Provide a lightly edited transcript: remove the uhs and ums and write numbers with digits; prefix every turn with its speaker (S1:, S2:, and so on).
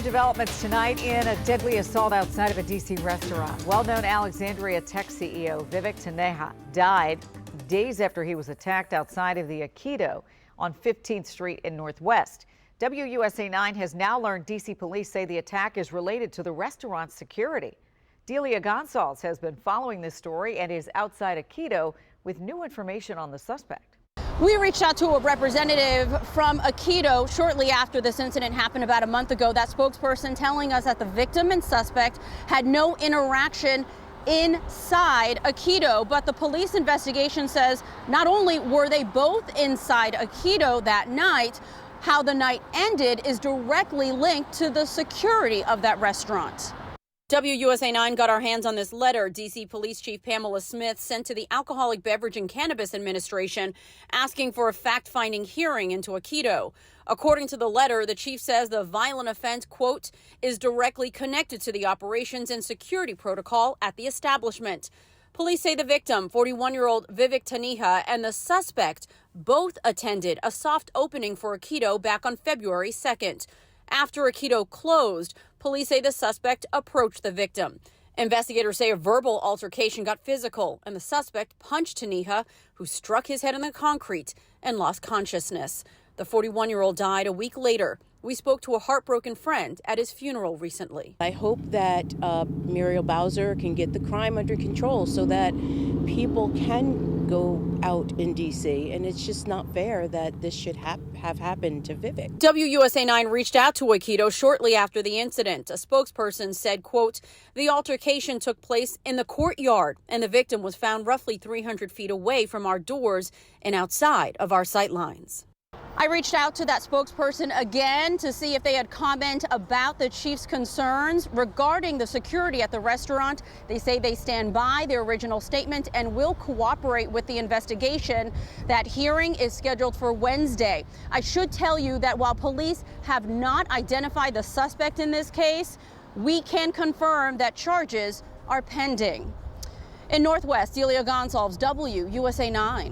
S1: New developments tonight in a deadly assault outside of a D.C. restaurant. Well-known Alexandria tech CEO Vivek Taneja died days after he was attacked outside of the AKEDO on 15th Street in Northwest. WUSA 9 has now learned D.C. police say the attack is related to the restaurant's security. Delia Gonzalez has been following this story and is outside AKEDO with new information on the suspect.
S2: We reached out to a representative from AKEDO shortly after this incident happened about a month ago. That spokesperson telling us that the victim and suspect had no interaction inside AKEDO, but the police investigation says not only were they both inside AKEDO that night, how the night ended is directly linked to the security of that restaurant. WUSA 9 got our hands on this letter D.C. Police Chief Pamela Smith sent to the Alcoholic Beverage and Cannabis Administration asking for a fact-finding hearing into AKEDO. According to the letter, the chief says the violent offense, quote, is directly connected to the operations and security protocol at the establishment. Police say the victim, 41-year-old Vivek Taneja, and the suspect both attended a soft opening for AKEDO back on February 2nd. After AKEDO closed, police say the suspect approached the victim. Investigators say a verbal altercation got physical, and the suspect punched Taneja, who struck his head on the concrete and lost consciousness. The 41-year-old died a week later. We spoke to a heartbroken friend at his funeral recently.
S3: I hope that Muriel Bowser can get the crime under control so that people can go out in D.C. And it's just not fair that this should have happened to Vivek.
S2: WUSA 9 reached out to AKEDO shortly after the incident. A spokesperson said, quote, the altercation took place in the courtyard and the victim was found roughly 300 feet away from our doors and outside of our sight lines. I reached out to that spokesperson again to see if they had comment about the chief's concerns regarding the security at the restaurant. They say they stand by their original statement and will cooperate with the investigation. That hearing is scheduled for Wednesday. I should tell you that while police have not identified the suspect in this case, we can confirm that charges are pending. In Northwest, Delia Gonzalez, WUSA 9.